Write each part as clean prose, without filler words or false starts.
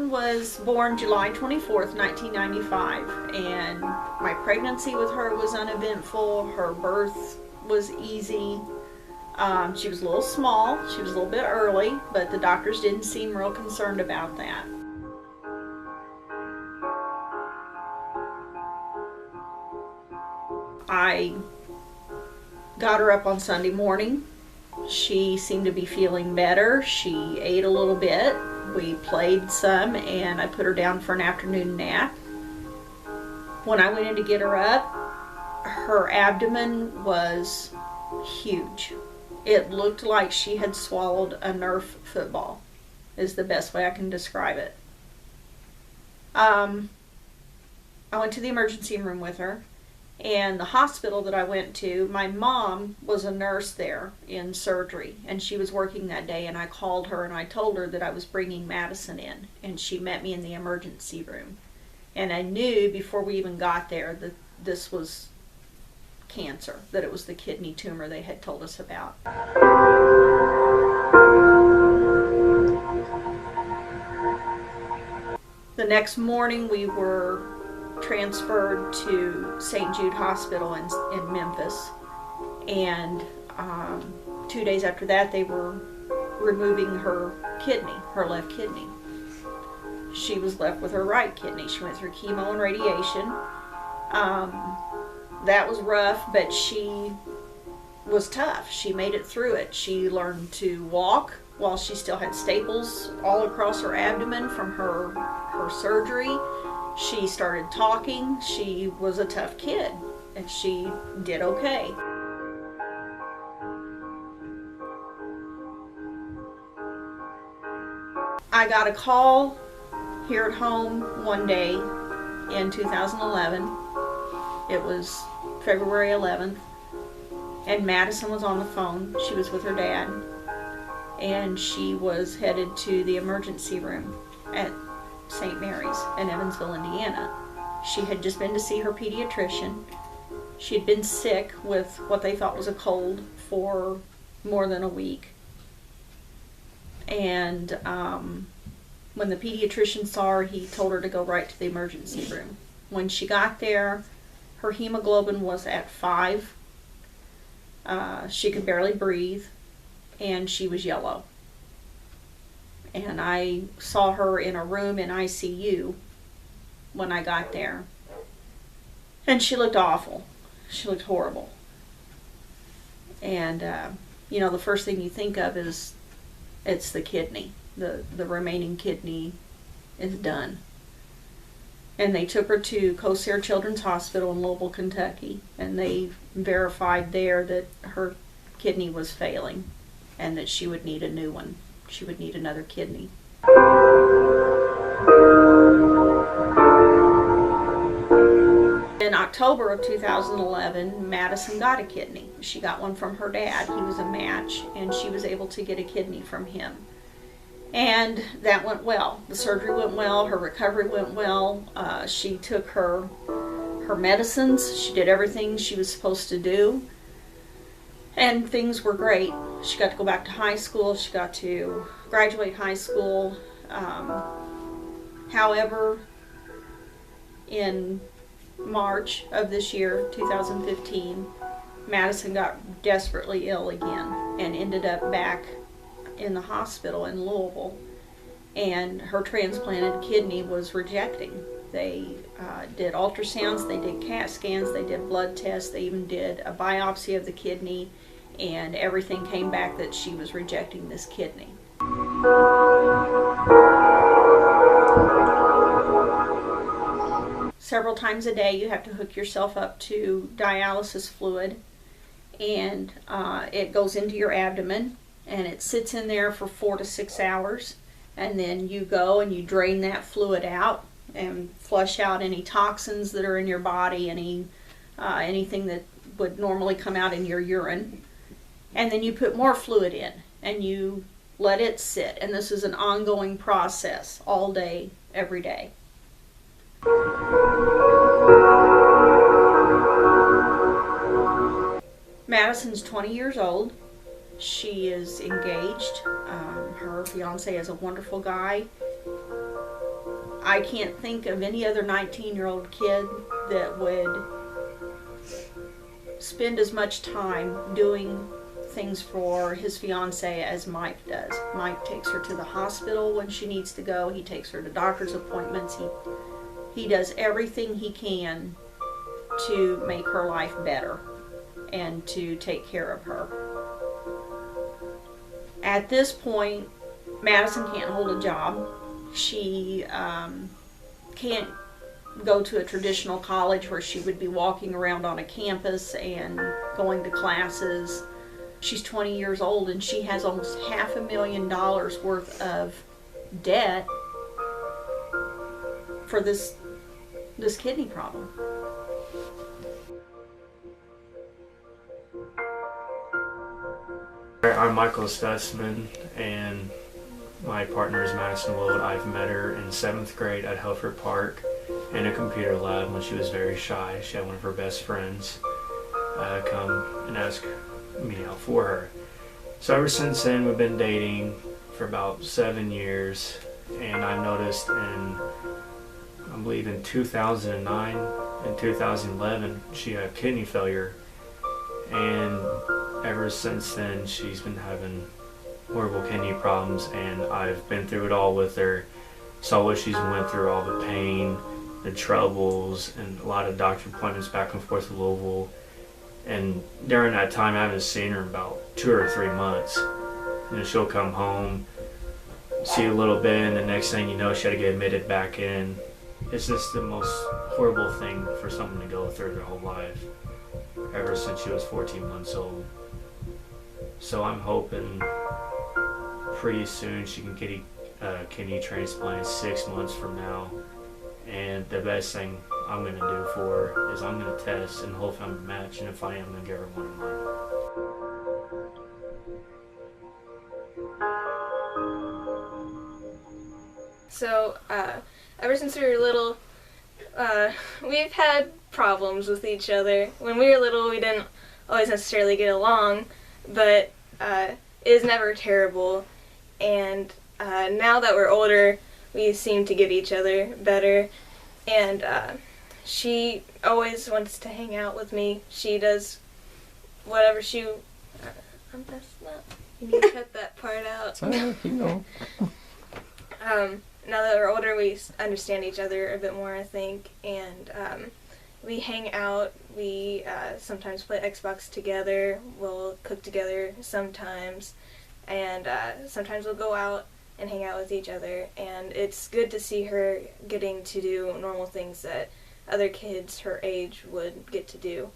Madison was born July 24th, 1995, and my pregnancy with her was uneventful. Her birth was easy. She was a little small, she was a little bit early, but the doctors didn't seem real concerned about that. I got her up on Sunday morning. She seemed to be feeling better. She ate a little bit. We played some, and I put her down for an afternoon nap. When I went in to get her up, her abdomen was huge. It looked like she had swallowed a Nerf football, is the best way I can describe it. I went to the emergency room with her, and the hospital that I went to, my mom was a nurse there in surgery, and she was working that day, and I called her and I told her that I was bringing Madison in, and she met me in the emergency room. And I knew before we even got there that this was cancer, that it was the kidney tumor they had told us about. The next morning we were transferred to St. Jude Hospital in Memphis, and 2 days after that they were removing her kidney, her left kidney. She was left with her right kidney. She went through chemo and radiation. That was rough, but she was tough. She made it through it. She learned to walk while she still had staples all across her abdomen from her surgery. She started talking. She was a tough kid, and she did okay. I got a call here at home one day in 2011. It was February 11th, and Madison was on the phone. She was with her dad, and she was headed to the emergency room at St. Mary's in Evansville, Indiana. She had just been to see her pediatrician. She had been sick with what they thought was a cold for more than a week. And when the pediatrician saw her, he told her to go right to the emergency room. When she got there, her hemoglobin was at 5. She could barely breathe, and she was yellow. And I saw her in a room in ICU when I got there. And she looked awful. She looked horrible. And, the first thing you think of is it's the kidney. The remaining kidney is done. And they took her to Cosair Children's Hospital in Louisville, Kentucky. And they verified there that her kidney was failing and that she would need a new one. She would need another kidney. In October of 2011, Madison got a kidney. She got one from her dad. He was a match, and she was able to get a kidney from him. And that went well. The surgery went well. Her recovery went well. She took her medicines. She did everything she was supposed to do. And things were great. She got to go back to high school. She got to graduate high school. However, in March of this year, 2015, Madison got desperately ill again and ended up back in the hospital in Louisville. And her transplanted kidney was rejecting. They did ultrasounds, they did CAT scans, they did blood tests, they even did a biopsy of the kidney, and everything came back that she was rejecting this kidney. Several times a day you have to hook yourself up to dialysis fluid, and it goes into your abdomen, and it sits in there for 4 to 6 hours, and then you go and you drain that fluid out and flush out any toxins that are in your body, anything that would normally come out in your urine. And then you put more fluid in and you let it sit. And this is an ongoing process all day, every day. Madison's 20 years old. She is engaged. Her fiance is a wonderful guy. I can't think of any other 19-year-old kid that would spend as much time doing things for his fiance as Mike does. Mike takes her to the hospital when she needs to go. He takes her to doctor's appointments. He does everything he can to make her life better and to take care of her. At this point, Madison can't hold a job. She can't go to a traditional college where she would be walking around on a campus and going to classes. She's 20 years old and she has almost $500,000 worth of debt for this kidney problem. I'm Michael Stutsman, and my partner is Madison Wildt. I've met her in 7th grade at Helford Park in a computer lab when she was very shy. She had one of her best friends come and ask me out for her. So ever since then, we've been dating for about 7 years, and I noticed I believe in 2009 and 2011, she had kidney failure, and ever since then, she's been having horrible kidney problems, and I've been through it all with her. Saw what she's went through, all the pain, the troubles, and a lot of doctor appointments back and forth to Louisville. And during that time, I haven't seen her in about 2 or 3 months. And then she'll come home, see a little bit, and the next thing you know, she had to get admitted back in. It's just the most horrible thing for someone to go through their whole life, ever since she was 14 months old. So I'm hoping pretty soon she can get a kidney transplant 6 months from now. And the best thing I'm going to do for her is I'm going to test and hopefully I'm a match, and if I am, I'm going to give her one of mine. So, ever since we were little, we've had problems with each other. When we were little, we didn't always necessarily get along, but it was never terrible. And now that we're older, we seem to get each other better. And she always wants to hang out with me. She does whatever she... I'm messing up. You need to cut that part out. You know. Now that we're older, we understand each other a bit more, I think, and we hang out. We sometimes play Xbox together. We'll cook together sometimes, and sometimes we'll go out and hang out with each other. And it's good to see her getting to do normal things that other kids her age would get to do.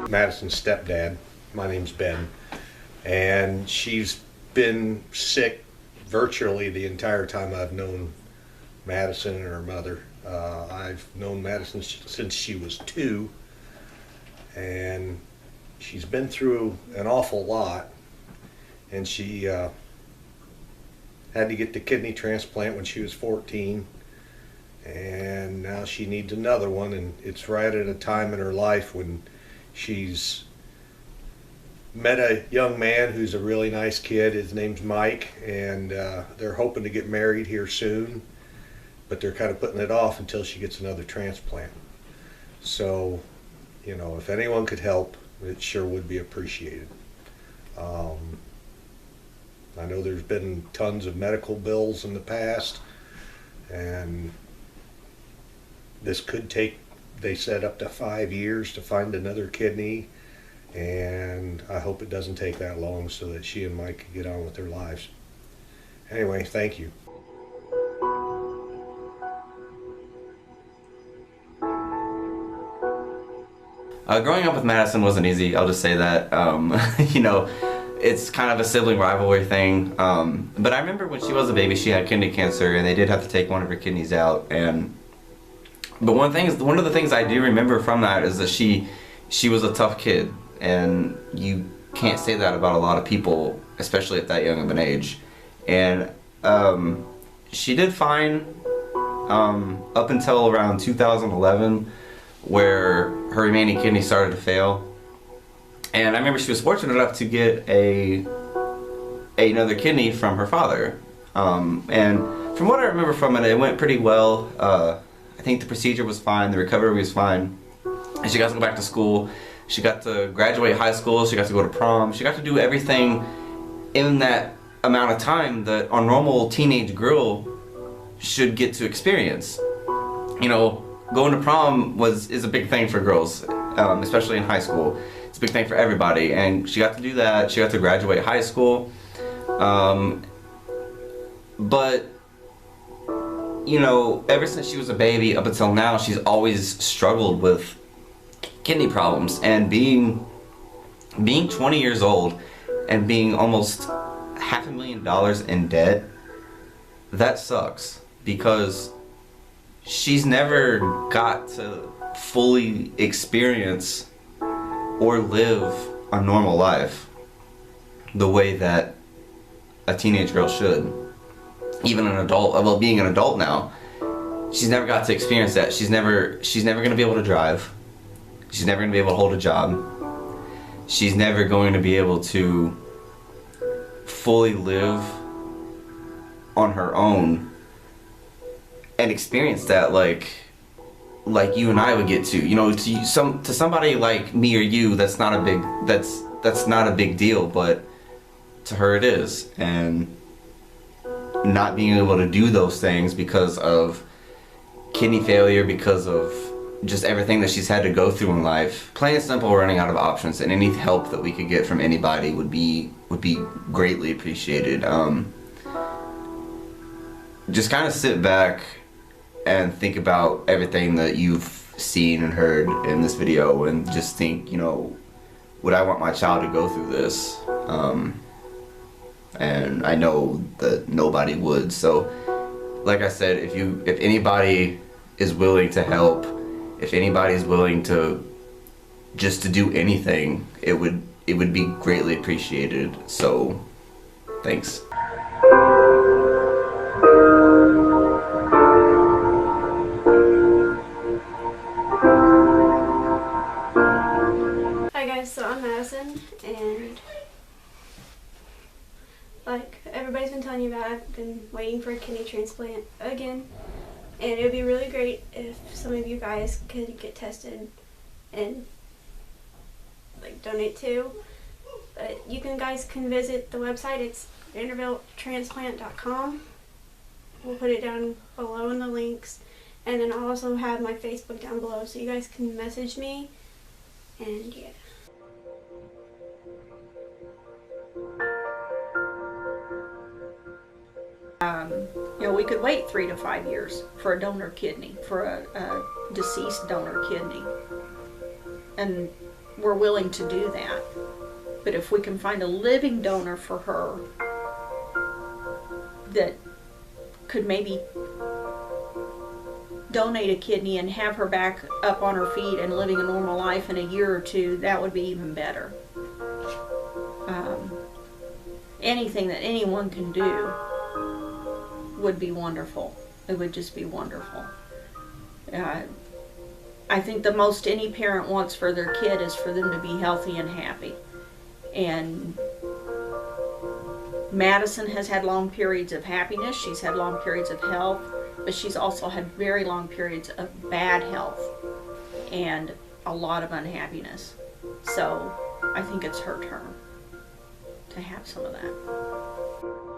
Madison's stepdad. My name's Ben, and she's been sick virtually the entire time I've known Madison and her mother. I've known Madison since she was 2, and she's been through an awful lot, and she had to get the kidney transplant when she was 14, and now she needs another one, and it's right at a time in her life when she's met a young man who's a really nice kid. His name's Mike, and they're hoping to get married here soon, but they're kind of putting it off until she gets another transplant. So, you know, if anyone could help, it sure would be appreciated. I know there's been tons of medical bills in the past, and this could take, they said, up to 5 years to find another kidney. And I hope it doesn't take that long so that she and Mike can get on with their lives. Anyway, thank you. Growing up with Madison wasn't easy, I'll just say that. You know, it's kind of a sibling rivalry thing. But I remember when she was a baby, she had kidney cancer, and they did have to take one of her kidneys out. But one of the things I do remember from that is that she was a tough kid. And you can't say that about a lot of people, especially at that young of an age. And she did fine up until around 2011, where her remaining kidney started to fail. And I remember she was fortunate enough to get a another kidney from her father. And from what I remember from it, it went pretty well. I think the procedure was fine, the recovery was fine, and she got to go back to school. She got to graduate high school, she got to go to prom, she got to do everything in that amount of time that a normal teenage girl should get to experience. You know, going to prom is a big thing for girls, especially in high school. It's a big thing for everybody, and she got to do that. She got to graduate high school. But, you know, ever since she was a baby up until now, she's always struggled with kidney problems. And being 20 years old and being almost $500,000 in debt, that sucks, because she's never got to fully experience or live a normal life the way that a teenage girl should. Even an adult, well, being an adult now, she's never got to experience that. She's never going to be able to drive. She's never going to be able to hold a job. She's never going to be able to fully live on her own and experience that like you and I would get to. You know, to somebody like me or you, that's not a big deal, but to her it is. And not being able to do those things because of kidney failure, because of just everything that she's had to go through in life, plain and simple, running out of options, and any help that we could get from anybody would be greatly appreciated. Just kind of sit back and think about everything that you've seen and heard in this video, and just think, you know, would I want my child to go through this? And I know that nobody would. So, like I said, if anybody is willing to help, if anybody is willing to just to do anything, it would be greatly appreciated. So, thanks. Hi guys, so I'm Madison, and like everybody's been telling you about, I've been waiting for a kidney transplant again, and it would be really great if some of you guys could get tested and like donate too. But you guys can visit the website. It's vanderbilttransplant.com. We'll put it down below in the links, and then I'll also have my Facebook down below, so you guys can message me. And yeah. You know, we could wait 3 to 5 years for a donor kidney, for a deceased donor kidney. And we're willing to do that. But if we can find a living donor for her that could maybe donate a kidney and have her back up on her feet and living a normal life in a year or two, that would be even better. Anything that anyone can do would be wonderful. It would just be wonderful. I think the most any parent wants for their kid is for them to be healthy and happy. And Madison has had long periods of happiness, she's had long periods of health, but she's also had very long periods of bad health and a lot of unhappiness. So I think it's her turn to have some of that.